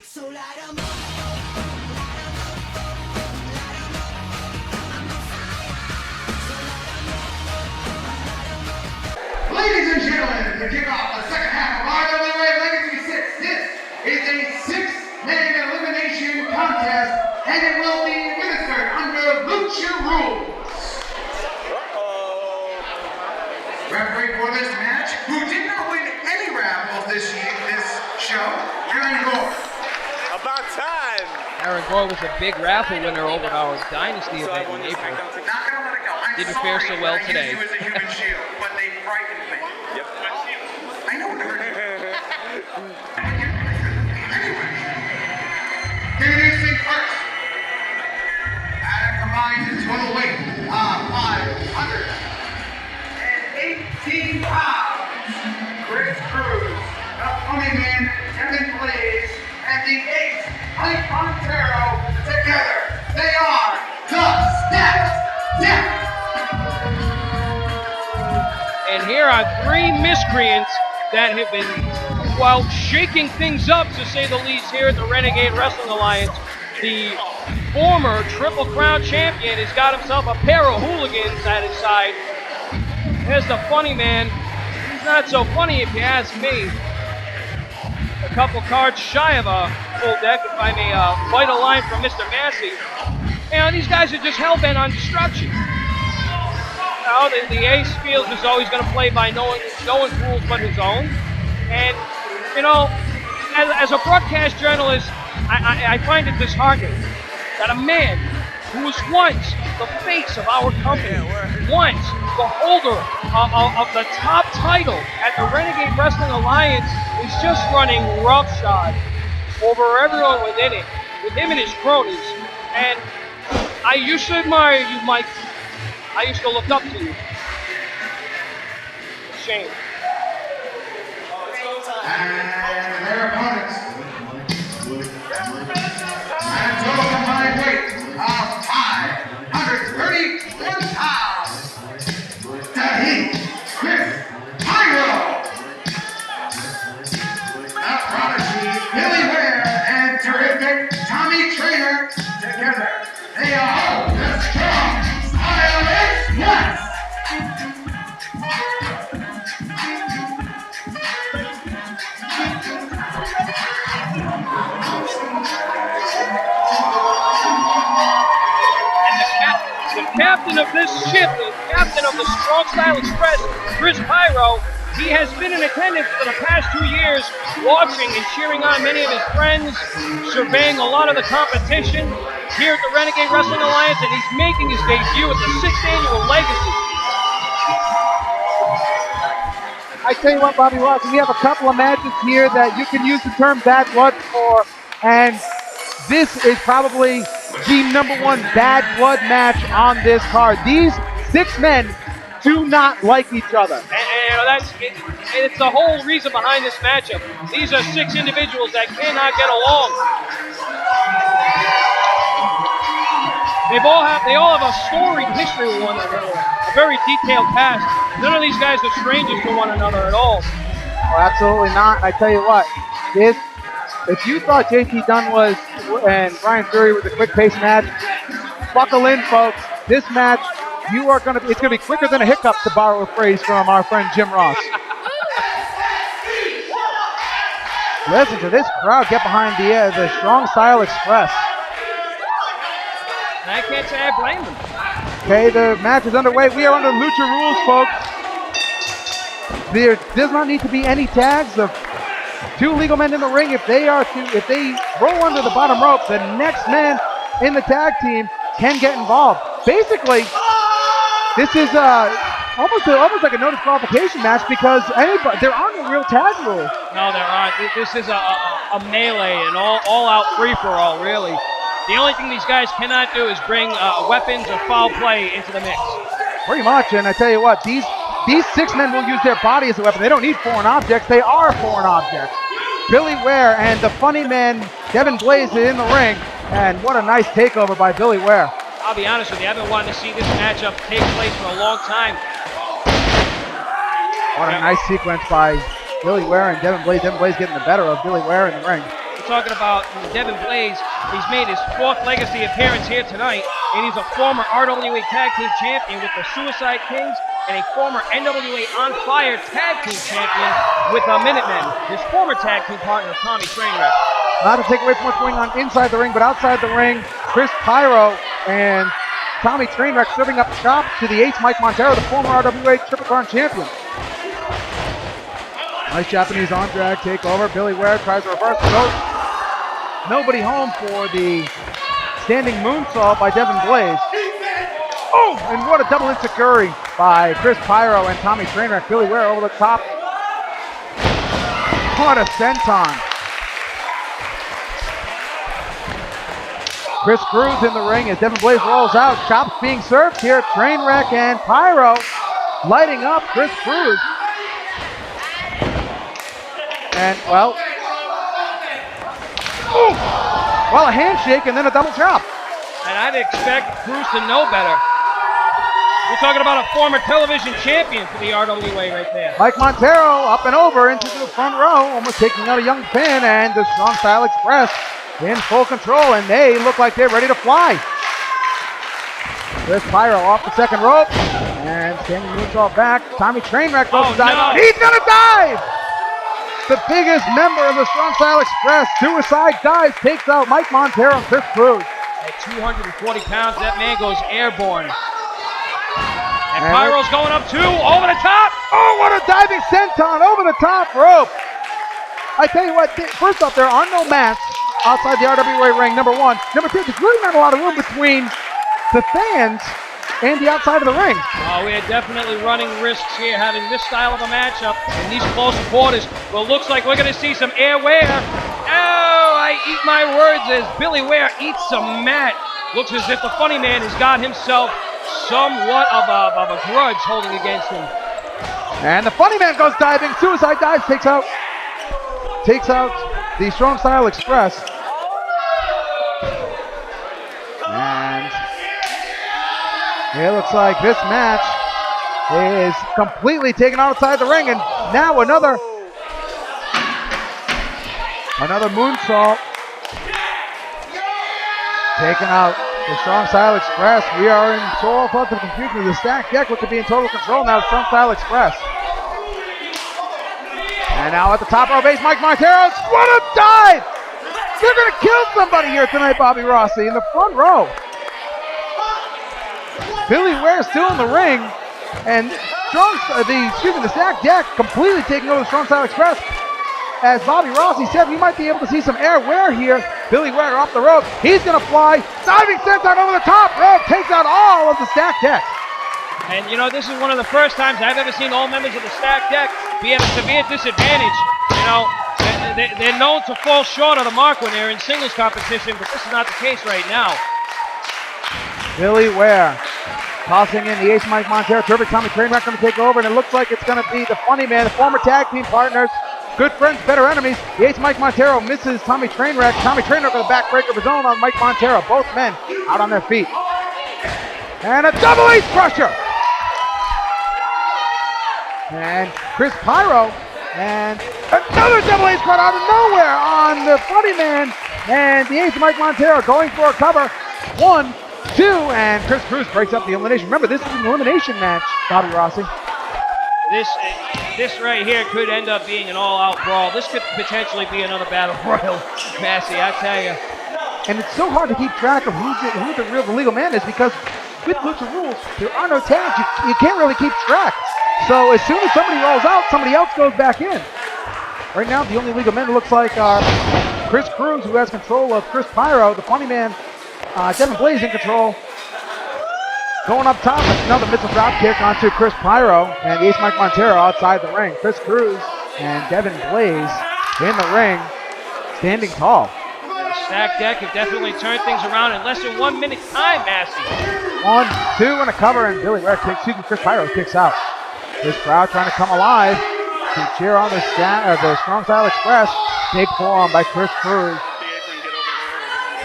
Ladies and gentlemen, to kick off the second half of RWA Legacy 6, this is a 6-man elimination contest, and it will be administered under Lucha rules. Referee for this match, who did not win any raffles this show, Aaron Gore. About time! Aaron Gore was a big raffle winner over our Dynasty event in April. Not gonna let it go. I'm Didn't fare so well today. I used you as a human shield, but they frightened me. Yep. I know what hurt you. Anyway, introducing first, at a combined total weight of 518 pounds, Kris, the funny man, Devin, and the ace, Montero, together. They are the Steps Death. And here are three miscreants that have been, well, shaking things up, to say the least, here at the Renegade Wrestling Alliance. The former Triple Crown champion has got himself a pair of hooligans at his side. There's the funny man. He's not so funny if you ask me. A couple cards shy of a full deck, if I may bite a line from Mr. Massey. You know, these guys are just hell-bent on destruction. The ace feels is always going to play by no one's rules but his own. And, you know, as a broadcast journalist, I find it disheartening that a man who was once the face of our company, once the holder of the top title at the Renegade Wrestling Alliance, is just running roughshod over everyone within it, with him and his cronies. And I used to admire you, Mike. I used to look up to you. Shame. And their opponents, at a total combined weight of 531 pounds, Devin, Kris, Pyro, the Prodigy, Billy Ware, and terrific Tommy Trainer, together. They are the Strong Style Express. The captain of this ship, the captain of the Strong Style Express, Kris Pyro, he has been in attendance for the past 2 years, watching and cheering on many of his friends, surveying a lot of the competition here at the Renegade Wrestling Alliance, and he's making his debut at the 6th annual Legacy. I tell you what, Bobby Watson, we have a couple of matches here that you can use the term bad blood for, and this is probably the #1 bad blood match on this card. These 6 men do not like each other. And you know, it's the whole reason behind this matchup. These are 6 individuals that cannot get along. They all have a storied history with one another, a very detailed past. None of these guys are strangers to one another at all. Oh, absolutely not. I tell you what, if you thought JT Dunn and Brian Fury was a quick pace match, buckle in, folks. This match, it's gonna be quicker than a hiccup, to borrow a phrase from our friend Jim Ross. Listen to this crowd get behind the Strong Style Express. And I can't say I blame them. Okay, the match is underway. We are under Lucha rules, folks. There does not need to be any tags. The 2 legal men in the ring, if they roll under the bottom rope, the next man in the tag team can get involved. Basically, this is almost like a no disqualification match, because there are no real tag rules. No, there aren't. This is a melee, an all-out free-for-all, really. The only thing these guys cannot do is bring weapons or foul play into the mix. Pretty much, and I tell you what, these 6 men will use their body as a weapon. They don't need foreign objects. They are foreign objects. Billy Ware and the funny man, Devin Blaze, in the ring, and what a nice takeover by Billy Ware. I'll be honest with you, I've been wanting to see this matchup take place for a long time. What a nice sequence by Billy Ware and Devin Blaze. Devin Blaze getting the better of Billy Ware in the ring. It's talking about Devin Blaze. He's made his 4th legacy appearance here tonight, and he's a former RWA Tag Team Champion with the Suicide Kings and a former NWA On Fire Tag Team Champion with the Minutemen, his former tag team partner, Tommy Trainwreck. Not to take away from what's going on inside the ring, but outside the ring, Kris Pyro and Tommy Trainwreck serving up chops to the ace Mike Montero, the former RWA Triple Crown Champion. Nice Japanese on drag takeover. Billy Ware tries to reverse the goat. Nobody home for the standing moonsault by Devin Blaze. Oh, and what a double insecurity by Kris Pyro and Tommy Trainwreck. Billy Ware over the top. What a senton. Kris Cruz in the ring as Devin Blaze rolls out. Chops being served here. Trainwreck and Pyro lighting up Kris Cruz. And, well, a handshake and then a double chop. And I'd expect Cruz to know better. We're talking about a former television champion for the RWA right there. Mike Montero up and over into the front row, almost taking out a young pin, and the Strong Style Express in full control, and they look like they're ready to fly. Kris Pyro off the second rope, and standing moonsault back. Tommy Trainwreck goes to dive. No. He's gonna dive! The biggest member of the Strong Style Express, suicide dives, takes out Mike Montero and Kris Cruz. At 240 pounds, that man goes airborne. And Pyro's going up too, over the top. Oh, what a diving senton over the top rope. I tell you what, first off, there are no mats outside the RWA ring, number one. Number two, there's really not a lot of room between the fans and the outside of the ring. Oh, we're definitely running risks here having this style of a matchup in these close quarters. Well, looks like we're going to see some air wear. Oh, I eat my words as Billy Ware eats some mat. Looks as if the funny man has got himself somewhat of a grudge holding against him. And the funny man goes diving. Suicide dives, takes out the Strong Style Express. And it looks like this match is completely taken outside the ring, and now another moonsault taken out the Strong Style Express. We are in total fucking confusion. The stacked deck looks to be in total control now. Strong Style Express. And now at the top row base, Mike Montero. What a dive! You're going to kill somebody here tonight, Bobby Rossi, in the front row. Billy Ware still in the ring, and the stacked deck completely taking over the Strong Style Express. As Bobby Rossi said, we might be able to see some air wear here. Billy Ware off the rope. He's going to fly. Diving senton over the top rope. Takes out all of the stacked deck. And, you know, this is one of the first times I've ever seen all members of the stacked deck be at a severe disadvantage. You know, they're known to fall short of the mark when they're in singles competition, but this is not the case right now. Billy Ware tossing in the ace Mike Montero. Terrific Tommy Trainwreck going to take over, and it looks like it's going to be the funny man, the former tag team partners. Good friends, better enemies. The ace Mike Montero misses Tommy Trainwreck. Tommy Trainwreck with a backbreaker of his own on Mike Montero. Both men out on their feet. And a double ace crusher. And Kris Pyro and another double ace crusher out of nowhere on the funny man. And the ace Mike Montero going for a cover. 1, 2, and Kris Cruz breaks up the elimination. Remember, this is an elimination match, Bobby Rossi. This right here could end up being an all-out brawl. This could potentially be another battle royal, Massey, I tell you. And it's so hard to keep track of who the real legal man is, because with Lucha rules, there are no tags. You can't really keep track. So as soon as somebody rolls out, somebody else goes back in. Right now, the only legal men it looks like are Kris Cruz, who has control of Kris Pyro, the funny man, Devin Blaze in control. Going up top, another missile drop kick onto Kris Pyro, and the ace Mike Montero outside the ring. Kris Cruz and Devin Blaze in the ring, standing tall. The stacked deck have definitely turned things around in less than 1 minute time, Massey. 1, 2, and a cover, and Kris Pyro kicks out. This crowd trying to come alive to cheer on the Strong Style Express. Big forearm by Kris Cruz.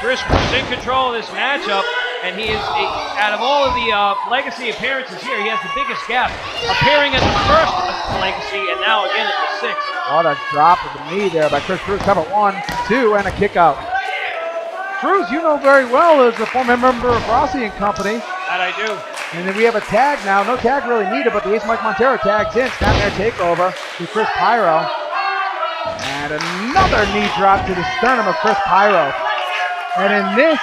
Kris Cruz in control of this matchup, and he is, out of all of the legacy appearances here, he has the biggest gap, appearing at the first legacy and now again at the 6th. What a drop of the knee there by Chris Cruz. Cover 1, 2, and a kick out. Cruz, you know very well, is a former member of Rossi and Company. That I do. And then we have a tag now. No tag really needed, but the ace Mike Montero tags in. Snapmare takeover to Chris Pyro. And another knee drop to the sternum of Chris Pyro. And in this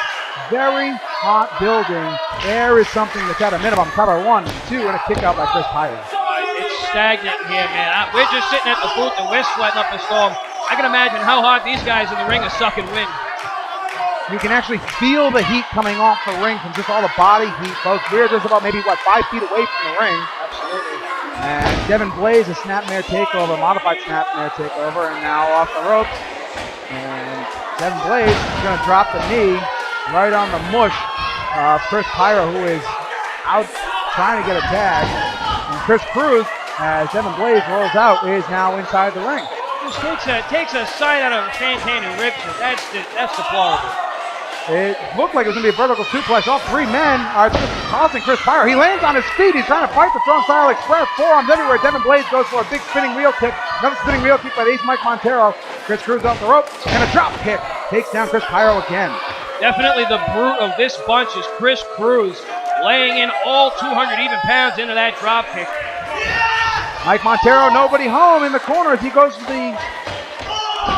very hot building, there is something that's at a minimum. Cover 1, 2, and a kick out by Chris Pyro. It's stagnant here, man. We're just sitting at the booth and we're sweating up a storm. I can imagine how hard these guys in the ring are sucking wind. You can actually feel the heat coming off the ring from just all the body heat, folks. We're just about maybe, 5 feet away from the ring. Absolutely. And Devin Blaze, a snapmare takeover, modified snapmare takeover, and now off the ropes. And Devin Blaze is going to drop the knee right on the mush of Chris Pyro, who is out trying to get a tag. And Chris Cruz, as Devin Blaze rolls out, is now inside the ring. This takes a sight out of Fantan and rips it. That's deplorable. It looked like it was going to be a vertical suplex. All 3 men are just tossing Chris Pyro. He lands on his feet. He's trying to fight the Strong Style Express. Forearms everywhere. Devin Blaze goes for a big spinning wheel kick. Another spinning wheel kick by the ace Mike Montero. Chris Cruz off the rope. And a drop kick. Takes down Chris Pyro again. Definitely the brute of this bunch is Chris Cruz, laying in all 200 even pounds into that drop kick. Mike Montero, nobody home in the corner as he goes to the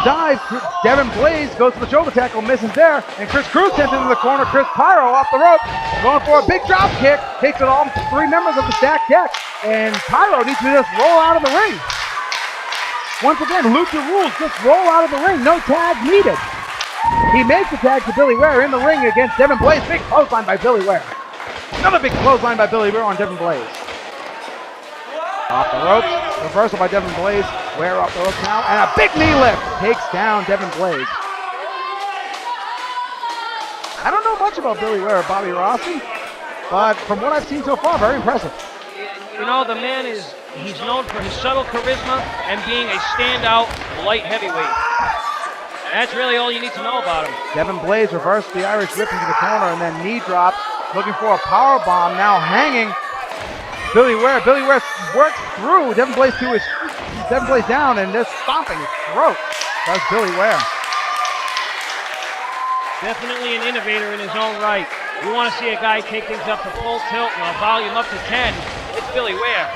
dive. Devin Blaze goes to the shoulder tackle, misses there. And Chris Cruz sent into the corner. Chris Pyro off the rope, going for a big drop kick. Takes it all 3 members of the stacked deck. And Pyro needs to just roll out of the ring. Once again, Lucha rules, just roll out of the ring. No tag needed. He makes the tag to Billy Ware in the ring against Devin Blaze. Big clothesline by Billy Ware. Another big clothesline by Billy Ware on Devin Blaze. Off the ropes, reversal by Devin Blaze. Ware off the ropes now, and a big knee lift takes down Devin Blaze. I don't know much about Billy Ware or Bobby Rossi, but from what I've seen so far, very impressive. You know, the man he's known for his subtle charisma and being a standout light heavyweight. That's really all you need to know about him. Devin Blaze reversed the Irish whip into the corner and then knee drop, looking for a power bomb, now hanging. Billy Ware works through Devin Blaze to his Devin Blaze down and just stomping his throat. Does Billy Ware. Definitely an innovator in his own right. You want to see a guy take things up to full tilt and a volume up to 10. It's Billy Ware.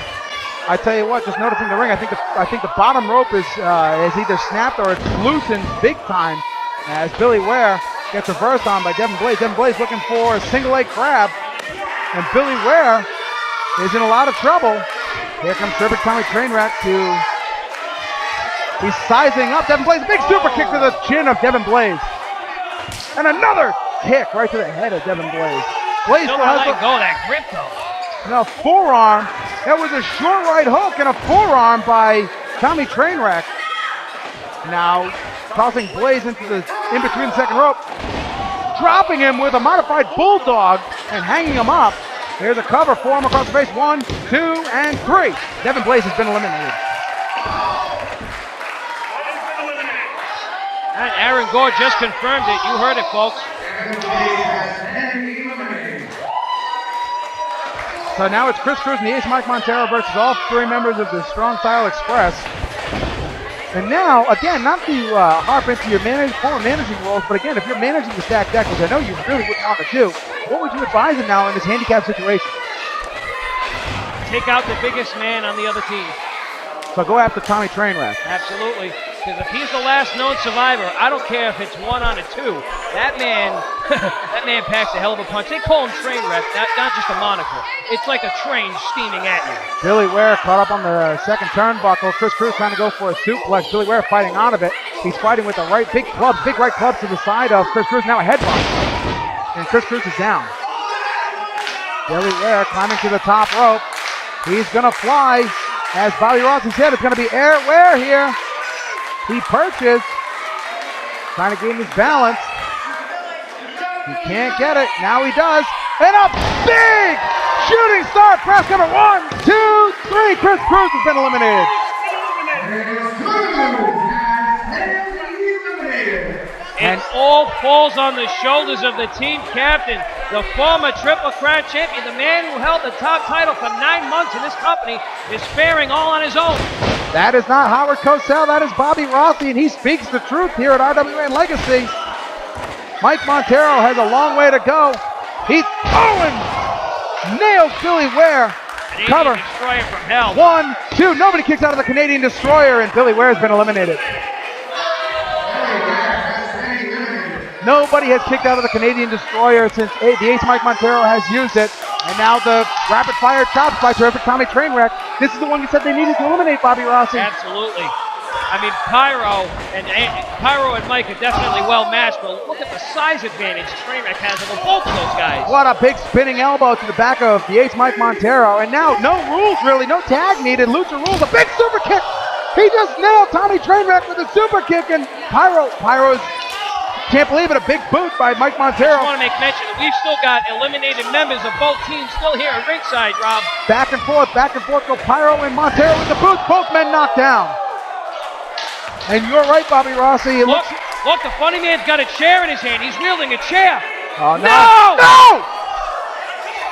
I tell you what, just noticing the ring, I think the bottom rope is either snapped or it's loosened big time as Billy Ware gets reversed on by Devin Blaze. Devin Blaze looking for a single leg grab, and Billy Ware is in a lot of trouble. Here comes Terrific Tommy Trainwreck he's sizing up Devin Blaze. Big super kick to the chin of Devin Blaze. And another kick right to the head of Devin Blaze. Blaze Still not letting go of that grip though. Now forearm. That was a short right hook and a forearm by Tommy Trainwreck. Now tossing Blaze in between the second rope. Dropping him with a modified bulldog and hanging him up. Here's a cover, forearm across the face. 1, 2, and 3. Devin Blaze has been eliminated. And Aaron Gore just confirmed it. You heard it, folks. So now it's Chris Cruz and the ace Mike Montero versus all 3 members of the Strong Style Express. And now, again, not to harp into your former managing roles, but again, if you're managing the stacked deck, which I know you really wouldn't want to do, what would you advise him now in this handicap situation? Take out the biggest man on the other team. So go after Tommy Trainwreck. Absolutely. Because if he's the last known survivor, I don't care if it's 1 on a 2. That man packs a hell of a punch. They call him Trainwreck, not just a moniker. It's like a train steaming at you. Billy Ware caught up on the second turnbuckle. Chris Cruz trying to go for a suplex. Billy Ware fighting out of it. He's fighting with the big right clubs to the side of Chris Cruz. Now a headbutt. And Chris Cruz is down. Billy Ware climbing to the top rope. He's going to fly. As Bobby Rossi said, it's going to be Ware here. He perches, trying to gain his balance. He can't get it. Now he does. And a big shooting star press cover. 1, 2, 3. Chris Cruz has been eliminated. And all falls on the shoulders of the team captain, the former Triple Crown champion, the man who held the top title for 9 months in this company, is faring all on his own. That is not Howard Cosell, that is Bobby Rossi, and he speaks the truth here at RWA Legacy. Mike Montero has a long way to go. He's nails Billy Ware. Cover. Destroyer from hell. 1, 2. Nobody kicks out of the Canadian Destroyer, and Billy Ware has been eliminated. Nobody has kicked out of the Canadian Destroyer since the Ace Mike Montero has used it. And now the rapid fire chops by terrific Tommy Trainwreck. This is the one you said they needed to eliminate, Bobby Rossi. Absolutely. I mean, Pyro and Mike are definitely well matched, but look at the size advantage Trainwreck has over both of those guys. What a big spinning elbow to the back of the Ace Mike Montero. And now no rules really, no tag needed. Lucha rules, a big super kick. He just nailed Tommy Trainwreck with a super kick, and Pyro's can't believe it, a big boot by Mike Montero. I want to make mention that we've still got eliminated members of both teams still here at ringside, Rob. Back and forth go Pyro and Montero with the boots, both men knocked down. And you're right, Bobby Rossi. Look, the funny man's got a chair in his hand. He's wielding a chair. Oh, no!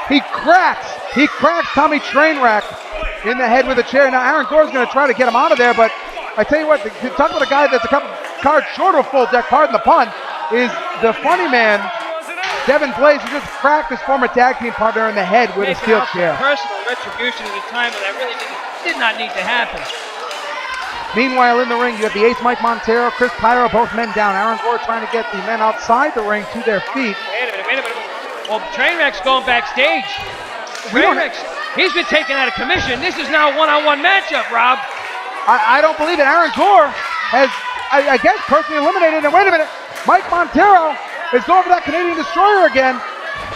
He cracks Tommy Trainwreck in the head with a chair. Now Aaron Gore's going to try to get him out of there, but I tell you what, talk about a guy that's a couple cards short of full deck, pardon the pun, is the funny man, Devin Blaze, who just cracked his former tag team partner in the head with a steel chair. Personal retribution at a time when that really did not need to happen. Meanwhile, in the ring, you have the Ace Mike Montero, Kris Pyro, both men down. Aaron Gore trying to get the men outside the ring to their feet. Wait a minute. Well, Trainwreck's going backstage. He's been taken out of commission. This is now a one-on-one matchup, Rob. I don't believe it. Aaron Gore has, I guess, personally eliminated. And wait a minute, Mike Montero is going for that Canadian Destroyer again.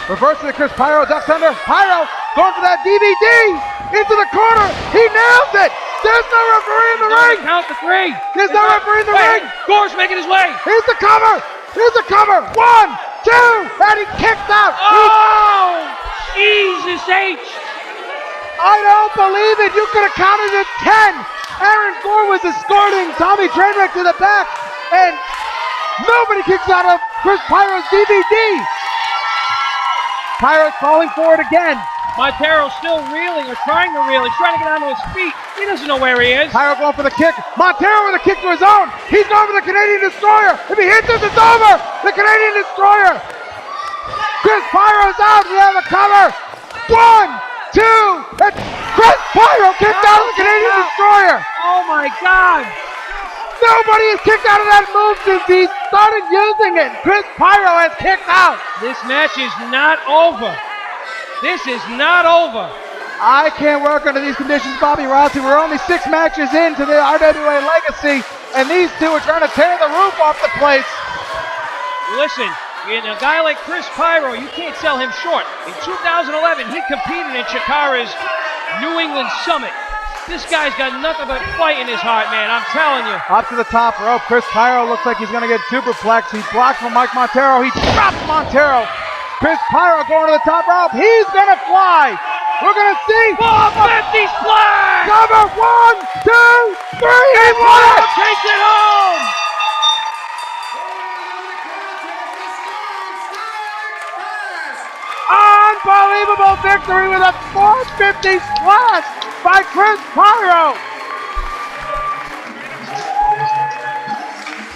Reverse to the Kris Pyro, ducks under. Pyro going for that DVD into the corner. He nails it. There's no referee in the ring. Count to 3. There's no referee in the ring. Gore's making his way. Here's the cover. 1, 2, and he kicks out. Oh, Jesus H. I don't believe it. You could have counted it 10. Aaron Gore was escorting Tommy Trainwreck to the back, and nobody kicks out of Kris Pyro's DVD. Pyro's calling for it again. Montero's still reeling, or trying to reel. He's trying to get onto his feet. He doesn't know where he is. Pyro going for the kick. Montero with a kick to his own. He's going for the Canadian Destroyer. If he hits this, it's over. The Canadian Destroyer. Kris Pyro's out. We have a cover. 1, 2. And Kris Pyro kicked out of the Canadian Destroyer. Oh my God. Nobody has kicked out of that move since he started using it. Kris Pyro has kicked out. This match is not over. This is not over. I can't work under these conditions, Bobby Rossi. We're only 6 matches into the RWA Legacy, and these two are trying to tear the roof off the place. Listen, a guy like Kris Pyro, you can't sell him short. In 2011, he competed in Chikara's New England Summit. This guy's got nothing but fight in his heart, man. I'm telling you. Up to the top rope. Kris Pyro looks like he's going to get superplexed. He blocks from Mike Montero. He drops Montero. Kris Pyro going to the top rope. He's going to fly. We're going to see. 450 splash. Cover. 1, 2, 3. He won it. Takes it home. Unbelievable victory with a 450 splash by Kris Pyro.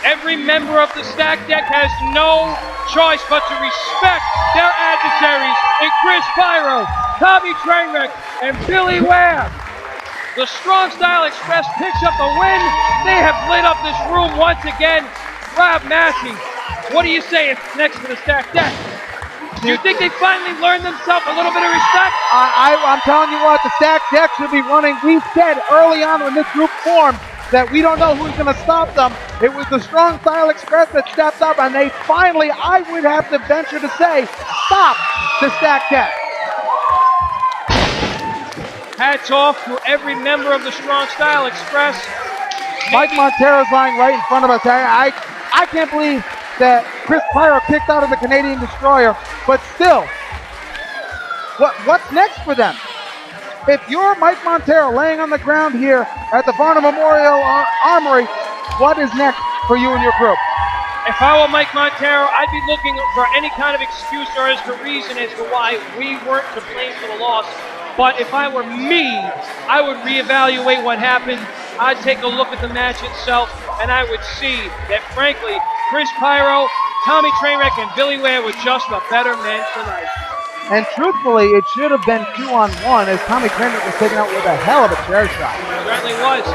Every member of the stack deck has no choice but to respect their adversaries in Kris Pyro, Tommy Trainwreck, and Billy Ware. The Strong Style Express picks up the win. They have lit up this room once again. Rob Massey, what do you say next to the stack deck? Do you think they finally learned themselves a little bit of respect? I'm telling you what, the stack deck should be running. We said early on when this group formed that we don't know who's going to stop them. It was the Strong Style Express that stepped up, and they finally, I would have to venture to say, stop the stack deck. Hats off to every member of the Strong Style Express. Mike Montero's lying right in front of us. I can't believe that Kris Pyro kicked out of the Canadian Destroyer, but still, what's next for them? If you're Mike Montero laying on the ground here at the Varna Memorial Armory, what is next for you and your group? If I were Mike Montero, I'd be looking for any kind of excuse or as to reason as to why we weren't to blame for the loss. But if I were me, I would reevaluate what happened I'd take a look at the match itself, and I would see that, frankly, Kris Pyro, Tommy Trainwreck, and Billy Ware were just the better men tonight. And truthfully, it should have been 2-on-1 as Tommy Trainwreck was taken out with a hell of a chair shot. It certainly was.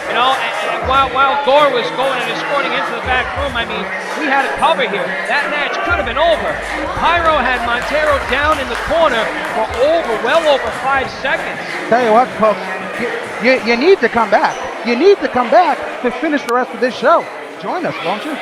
You know, and while Gore was going and escorting into the back room, I mean, we had a cover here. That match could have been over. Pyro had Montero down in the corner for well over 5 seconds. Tell you what, folks, you need to come back. You need to come back to finish the rest of this show. Join us, won't you?